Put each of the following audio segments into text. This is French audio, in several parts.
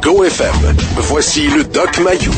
GoFM, voici le Doc Mayou.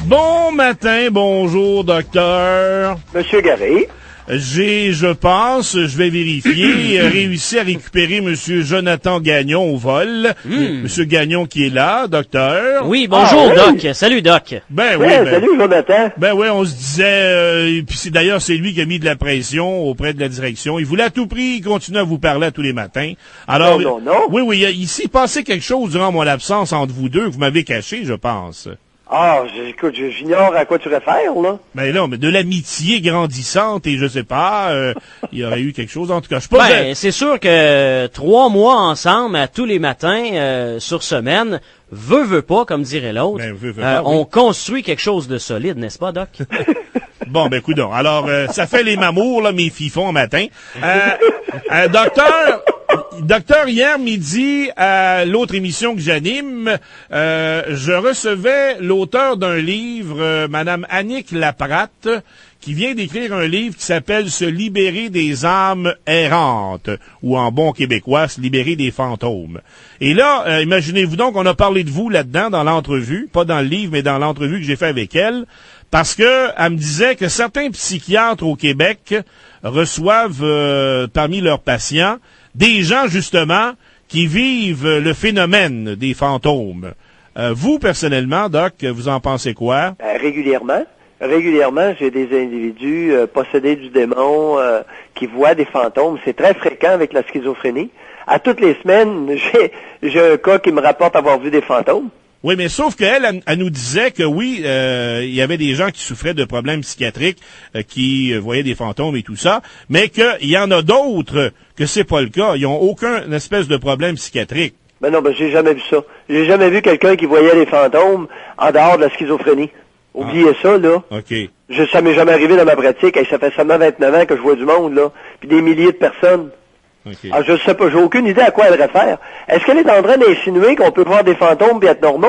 Bon matin, bonjour, docteur. Monsieur Garé. Je pense, je vais vérifier, réussi à récupérer Monsieur Jonathan Gagnon au vol. Monsieur Gagnon qui est là, docteur. Oui, bonjour, oui. Doc. Salut, Doc. Salut, Jonathan. Ben oui, on se disait, puis c'est lui qui a mis de la pression auprès de la direction. Il voulait à tout prix continuer à vous parler à tous les matins. Alors, Non. Oui, il s'est passé quelque chose durant mon absence entre vous deux que vous m'avez caché, je pense. Écoute, j'ignore à quoi tu réfères, là. Mais non, mais de l'amitié grandissante et je sais pas, il y aurait eu quelque chose. En tout cas, je sais pas. C'est sûr que 3 mois ensemble, à tous les matins, sur semaine, veut pas, comme dirait l'autre, veut pas, oui. On construit quelque chose de solide, n'est-ce pas, Doc? Bon, ben, coudonc. Alors, ça fait les mamours, là, mes fifons en matin. Docteur, hier midi, à l'autre émission que j'anime, je recevais l'auteur d'un livre, Madame Annick Lapratte, qui vient d'écrire un livre qui s'appelle « Se libérer des âmes errantes », ou en bon québécois, « Se libérer des fantômes ». Et là, imaginez-vous donc, on a parlé de vous là-dedans dans l'entrevue, pas dans le livre, mais dans l'entrevue que j'ai fait avec elle, parce que elle me disait que certains psychiatres au Québec reçoivent parmi leurs patients des gens, justement, qui vivent le phénomène des fantômes. Vous, personnellement, Doc, vous en pensez quoi? Régulièrement, j'ai des individus possédés du démon qui voient des fantômes. C'est très fréquent avec la schizophrénie. À toutes les semaines, j'ai un cas qui me rapporte avoir vu des fantômes. Oui, mais sauf qu'elle, elle nous disait que oui, il y avait des gens qui souffraient de problèmes psychiatriques, qui voyaient des fantômes et tout ça, mais qu'il y en a d'autres que c'est pas le cas. Ils ont aucun espèce de problème psychiatrique. Ben non, j'ai jamais vu ça. J'ai jamais vu quelqu'un qui voyait des fantômes en dehors de la schizophrénie. Oubliez ça, là. OK. Ça m'est jamais arrivé dans ma pratique. Ça fait seulement 29 ans que je vois du monde, là. Puis des milliers de personnes. Okay. Je sais pas, j'ai aucune idée à quoi elle réfère. Est-ce qu'elle est en train d'insinuer qu'on peut voir des fantômes et être normaux?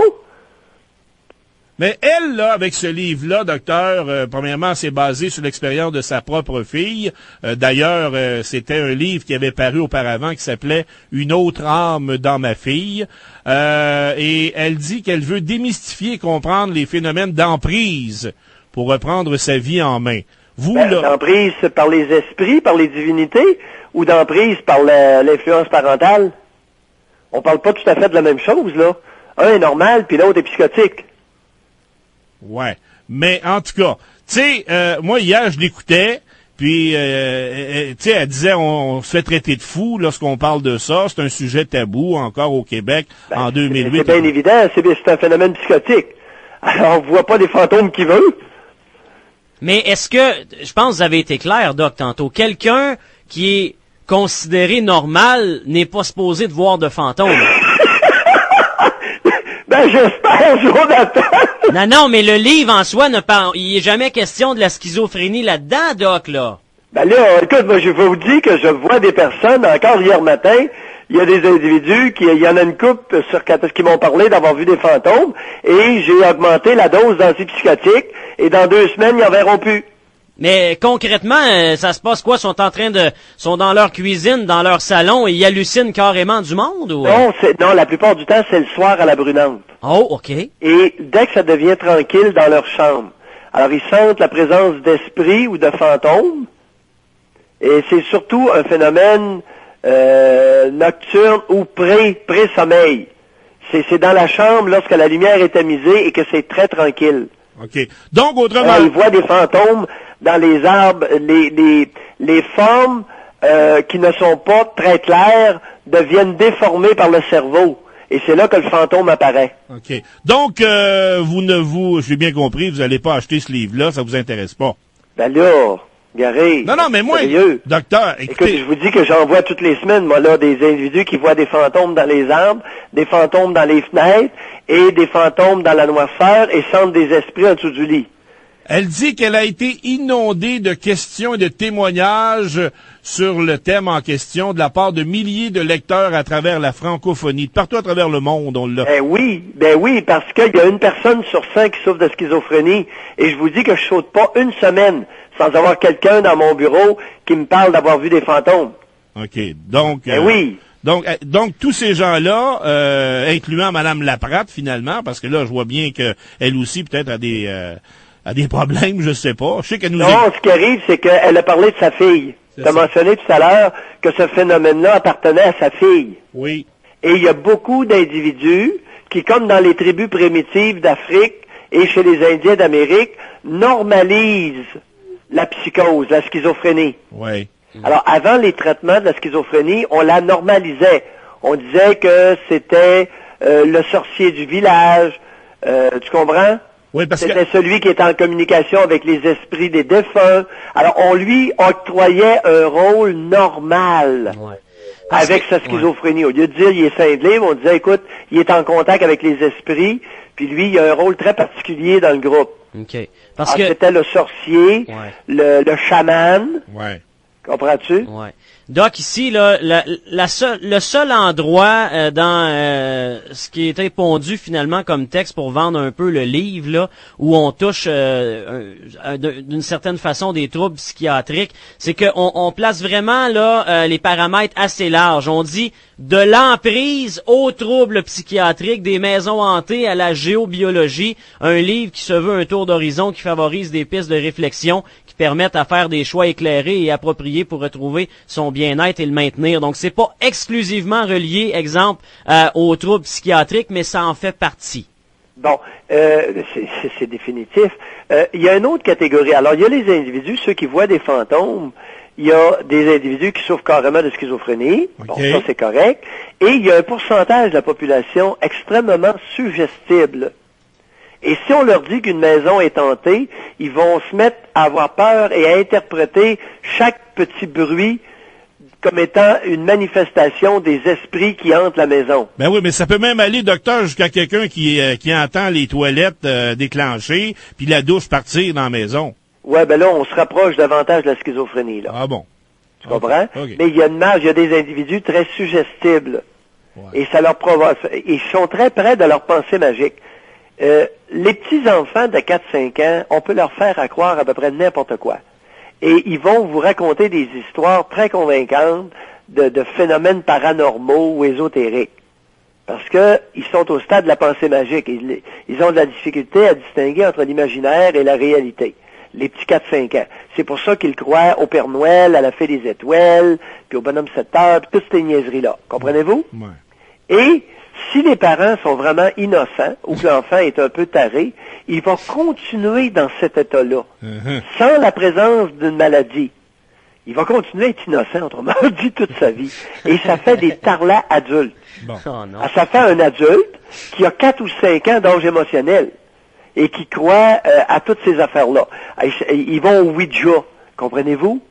Mais elle, là, avec ce livre-là, docteur, premièrement, c'est basé sur l'expérience de sa propre fille. D'ailleurs, c'était un livre qui avait paru auparavant qui s'appelait « Une autre âme dans ma fille ». Et elle dit qu'elle veut démystifier et comprendre les phénomènes d'emprise pour reprendre sa vie en main. Vous, là... D'emprise par les esprits, par les divinités, ou d'emprise par l'influence parentale? On parle pas tout à fait de la même chose, là. Un est normal, puis l'autre est psychotique. Ouais. Mais, en tout cas, tu sais, moi, hier, je l'écoutais, puis, tu sais, elle disait, on se fait traiter de fou lorsqu'on parle de ça. C'est un sujet tabou, encore au Québec, en 2008. C'est bien évident, c'est un phénomène psychotique. Alors, on voit pas des fantômes qui veulent. Mais est-ce que, je pense que vous avez été clair, Doc, tantôt, quelqu'un qui est considéré normal n'est pas supposé de voir de fantômes? Ben, j'espère, Jonathan! Non, mais le livre en soi, il est jamais question de la schizophrénie là-dedans, Doc, là. Ben là, écoute, moi, je vous dis que je vois des personnes, encore hier matin, il y a des individus, il y en a une couple qui m'ont parlé d'avoir vu des fantômes, et j'ai augmenté la dose d'antipsychotiques, et dans 2 semaines, ils en verront plus. Mais concrètement, ça se passe quoi? Sont dans leur cuisine, dans leur salon, et ils hallucinent carrément du monde? Ou... Non, la plupart du temps, c'est le soir à la brunante. Oh, OK. Et dès que ça devient tranquille dans leur chambre, alors ils sentent la présence d'esprits ou de fantômes, et c'est surtout un phénomène nocturne ou pré-sommeil. C'est dans la chambre lorsque la lumière est tamisée et que c'est très tranquille. OK. Donc, autrement... Alors, ils voient des fantômes dans les arbres, les formes qui ne sont pas très claires deviennent déformées par le cerveau. Et c'est là que le fantôme apparaît. OK. Donc, j'ai bien compris, vous n'allez pas acheter ce livre-là, ça vous intéresse pas. Ben là, Garé. Non, mais moi, sérieux. Docteur, écoute, je vous dis que j'en vois toutes les semaines, moi, là, des individus qui voient des fantômes dans les arbres, des fantômes dans les fenêtres, et des fantômes dans la noirceur, et sentent des esprits en dessous du lit. Elle dit qu'elle a été inondée de questions et de témoignages sur le thème en question de la part de milliers de lecteurs à travers la francophonie. Partout à travers le monde, on l'a. Ben oui, parce qu'il y a 1 personne sur 100 qui souffre de schizophrénie. Et je vous dis que je saute pas 1 semaine sans avoir quelqu'un dans mon bureau qui me parle d'avoir vu des fantômes. OK. Donc, oui. Donc tous ces gens-là, incluant Madame Laprate finalement, parce que là, je vois bien que elle aussi peut-être a des problèmes, je sais pas. Je sais qu'elle nous Non, ce qui arrive, c'est qu'elle a parlé de sa fille. Tu as mentionné tout à l'heure que ce phénomène-là appartenait à sa fille. Oui. Et il y a beaucoup d'individus qui, comme dans les tribus primitives d'Afrique et chez les Indiens d'Amérique, normalisent la psychose, la schizophrénie. Oui. Alors, avant les traitements de la schizophrénie, on la normalisait. On disait que c'était le sorcier du village. Tu comprends? Oui, parce C'était celui qui était en communication avec les esprits des défunts. Alors, on lui octroyait un rôle normal avec sa schizophrénie. Au lieu de dire il est cinglé, on disait, écoute, il est en contact avec les esprits, puis lui, il a un rôle très particulier dans le groupe. OK. Alors, c'était le sorcier, le chaman. Ouais. Comprends-tu? Ouais. Doc, ici, là, le seul endroit dans ce qui était pondu finalement comme texte pour vendre un peu le livre, là, où on touche d'une certaine façon des troubles psychiatriques, c'est qu'on place vraiment là les paramètres assez larges. On dit de l'emprise aux troubles psychiatriques, des maisons hantées à la géobiologie, un livre qui se veut un tour d'horizon qui favorise des pistes de réflexion qui permettent à faire des choix éclairés et appropriés pour retrouver son bien-être et le maintenir. Donc, c'est pas exclusivement relié, exemple, aux troubles psychiatriques, mais ça en fait partie. Bon, c'est définitif. Il y a une autre catégorie. Alors, il y a les individus, ceux qui voient des fantômes. Il y a des individus qui souffrent carrément de schizophrénie. Okay. Bon, ça, c'est correct. Et il y a un pourcentage de la population extrêmement suggestible. Et si on leur dit qu'une maison est hantée, ils vont se mettre à avoir peur et à interpréter chaque petit bruit comme étant une manifestation des esprits qui hantent la maison. Ben oui, mais ça peut même aller, docteur, jusqu'à quelqu'un qui entend les toilettes déclencher, puis la douche partir dans la maison. Ouais, ben là, on se rapproche davantage de la schizophrénie, là. Ah bon. Tu comprends? Okay. Mais il y a une marge, il y a des individus très suggestibles. Ouais. Et ça leur provoque, ils sont très près de leur pensée magique. Les petits-enfants de 4-5 ans, on peut leur faire à croire à peu près n'importe quoi. Et ils vont vous raconter des histoires très convaincantes de phénomènes paranormaux ou ésotériques. Parce que ils sont au stade de la pensée magique. Ils ont de la difficulté à distinguer entre l'imaginaire et la réalité. Les petits 4-5 ans. C'est pour ça qu'ils croient au Père Noël, à la Fée des Étoiles, puis au Bonhomme 7 heures, puis toutes ces niaiseries-là. Comprenez-vous? Ouais. Et si les parents sont vraiment innocents, ou que l'enfant est un peu taré, il va continuer dans cet état-là, sans la présence d'une maladie. Il va continuer à être innocent, autrement dit, toute sa vie. Et ça fait des tarlats adultes. Bon. Oh, non. Ça fait un adulte qui a 4 ou 5 ans d'âge émotionnel et qui croit à toutes ces affaires-là. Ils vont au Ouija, comprenez-vous?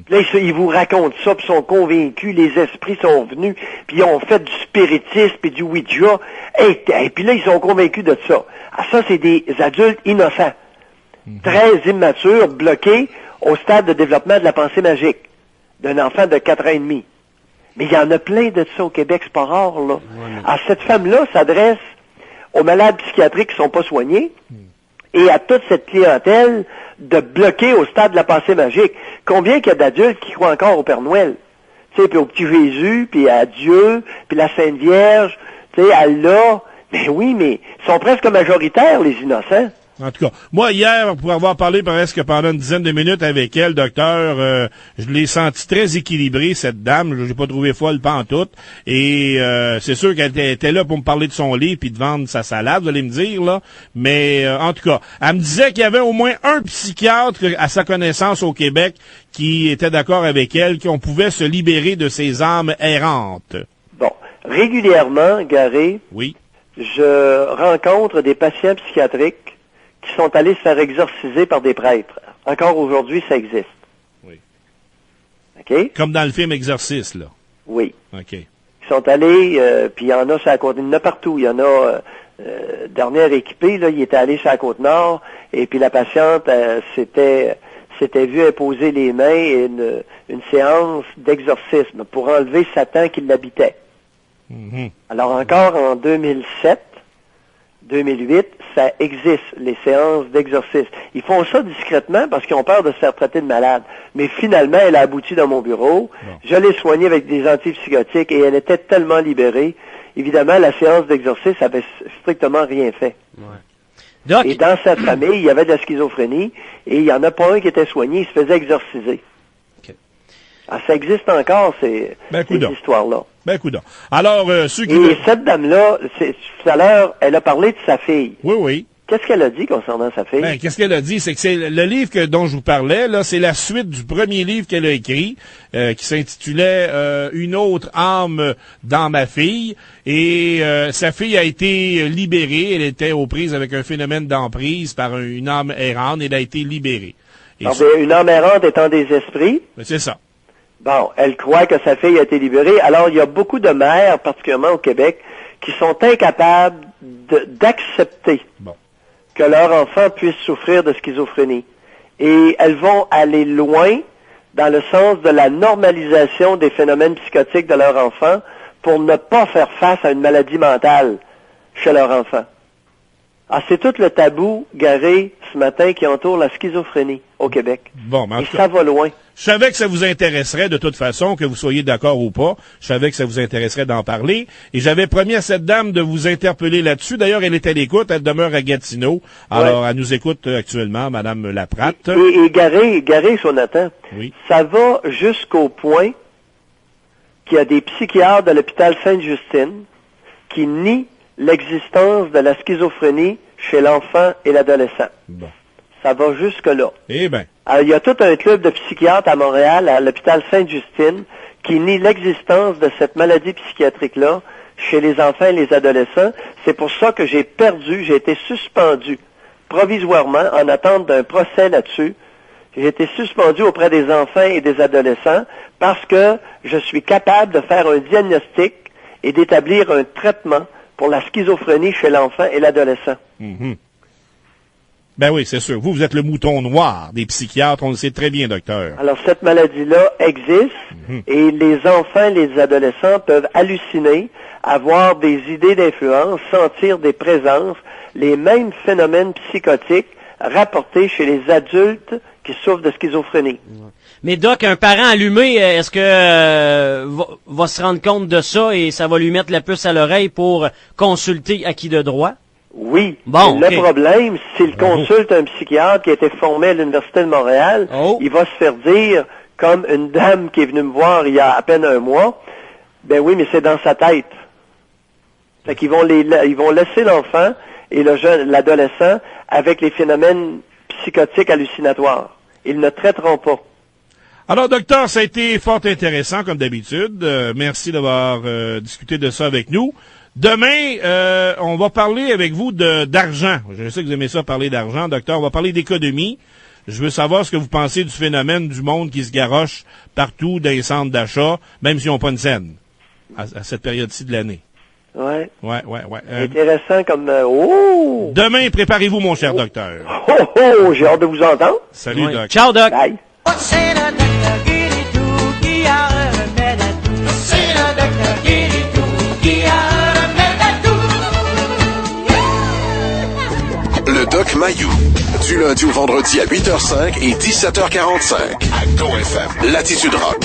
Là, ils vous racontent ça, puis sont convaincus, les esprits sont venus, puis ils ont fait du spiritisme et du Ouija, et puis là, ils sont convaincus de ça. Ah, ça, c'est des adultes innocents, très immatures, bloqués au stade de développement de la pensée magique, d'un enfant de 4 ans et demi. Mais il y en a plein de ça au Québec, c'est pas rare, là. Alors, cette femme-là s'adresse aux malades psychiatriques qui sont pas soignés, et à toute cette clientèle de bloquer au stade de la pensée magique. Combien qu'il y a d'adultes qui croient encore au Père Noël? Tu sais, puis au petit Jésus, puis à Dieu, puis la Sainte Vierge, tu sais, Allah. Mais oui, mais ils sont presque majoritaires, les innocents. En tout cas, moi, hier, pour avoir parlé presque pendant une dizaine de minutes avec elle, docteur, je l'ai senti très équilibrée, cette dame. Je l'ai pas trouvé folle pantoute. Et c'est sûr qu'elle était là pour me parler de son livre puis de vendre sa salade, vous allez me dire, là. Mais en tout cas, elle me disait qu'il y avait au moins un psychiatre à sa connaissance au Québec qui était d'accord avec elle, qu'on pouvait se libérer de ces âmes errantes. Bon. Régulièrement, Garé, oui, je rencontre des patients psychiatriques qui sont allés se faire exorciser par des prêtres. Encore aujourd'hui, ça existe. Oui. OK? Comme dans le film Exorciste, là. Oui. OK. Ils sont allés, puis il y en a sur la côte, il y en a partout. Il y en a, dernière équipée, là, il était allé sur la Côte-Nord, et puis la patiente s'était vue imposer les mains et une séance d'exorcisme pour enlever Satan qui l'habitait. Alors encore en 2007, 2008, ça existe, les séances d'exorcisme. Ils font ça discrètement parce qu'ils ont peur de se faire traiter de malade. Mais finalement, elle a abouti dans mon bureau. Je l'ai soignée avec des antipsychotiques et elle était tellement libérée. Évidemment, la séance d'exorcisme avait strictement rien fait. Ouais. Doc, Et dans sa famille, il y avait de la schizophrénie et il n'y en a pas un qui était soigné, il se faisait exorciser. OK. Ah, ça existe encore, ces histoires-là. Ben, coudonc. Alors, ceux qui... Et cette dame-là, tout à l'heure, elle a parlé de sa fille. Oui, oui. Qu'est-ce qu'elle a dit concernant sa fille? Ben, qu'est-ce qu'elle a dit? C'est que c'est le livre dont je vous parlais, là, c'est la suite du premier livre qu'elle a écrit, qui s'intitulait Une autre âme dans ma fille. Et sa fille a été libérée. Elle était aux prises avec un phénomène d'emprise par une âme errante. Elle a été libérée. Et Une âme errante étant des esprits. ben, c'est ça. Bon, elle croit que sa fille a été libérée. Alors, il y a beaucoup de mères, particulièrement au Québec, qui sont incapables d'accepter que leur enfant puisse souffrir de schizophrénie. Et elles vont aller loin dans le sens de la normalisation des phénomènes psychotiques de leur enfant pour ne pas faire face à une maladie mentale chez leur enfant. Ah, c'est tout le tabou, Garé, ce matin, qui entoure la schizophrénie au Québec. Bon, mais en Et tout cas, ça va loin. je savais que ça vous intéresserait de toute façon, que vous soyez d'accord ou pas. Je savais que ça vous intéresserait d'en parler. Et j'avais promis à cette dame de vous interpeller là-dessus. D'ailleurs, elle est à l'écoute. Elle demeure à Gatineau. Alors, elle nous écoute actuellement, Madame Laprate. Et Garé, Jonathan, Oui. ça va jusqu'au point qu'il y a des psychiatres de l'hôpital Sainte-Justine qui nient l'existence de la schizophrénie chez l'enfant et l'adolescent. Bon. Ça va jusque-là. Eh ben. Alors, il y a tout un club de psychiatres à Montréal, à l'hôpital Sainte-Justine, qui nie l'existence de cette maladie psychiatrique-là chez les enfants et les adolescents. C'est pour ça que j'ai été suspendu provisoirement en attente d'un procès là-dessus. J'ai été suspendu auprès des enfants et des adolescents parce que je suis capable de faire un diagnostic et d'établir un traitement pour la schizophrénie chez l'enfant et l'adolescent. Mm-hmm. Ben oui, c'est sûr. Vous êtes le mouton noir des psychiatres. On le sait très bien, docteur. Alors, cette maladie-là existe et les enfants et les adolescents peuvent halluciner, avoir des idées d'influence, sentir des présences, les mêmes phénomènes psychotiques rapportés chez les adultes qui souffrent de schizophrénie. mais Doc, un parent allumé, est-ce que va se rendre compte de ça et ça va lui mettre la puce à l'oreille pour consulter à qui de droit? Oui. Bon, le okay. problème, s'il consulte un psychiatre qui a été formé à l'Université de Montréal, il va se faire dire, comme une dame qui est venue me voir il y a à peine un mois, ben oui, mais c'est dans sa tête. Fait qu'ils vont laisser l'enfant et l'adolescent avec les phénomènes psychotiques hallucinatoires. Ils ne traiteront pas. Alors, docteur, ça a été fort intéressant, comme d'habitude. Merci d'avoir discuté de ça avec nous. Demain, on va parler avec vous d'argent. Je sais que vous aimez ça, parler d'argent, docteur. On va parler d'économie. Je veux savoir ce que vous pensez du phénomène du monde qui se garoche partout dans les centres d'achat, même s'ils n'ont pas une scène, à cette période-ci de l'année. Ouais. Ouais. Intéressant comme... Demain, préparez-vous, mon cher docteur. J'ai hâte de vous entendre. Salut, doc. Ciao, Doc. Bye. C'est le docteur Guéridou qui a un remède à tout. C'est le docteur Guéridou qui a un remède à tout. Le Doc Mayou. Du lundi au vendredi à 8h05 et 17h45. À GoFM. Latitude Rock.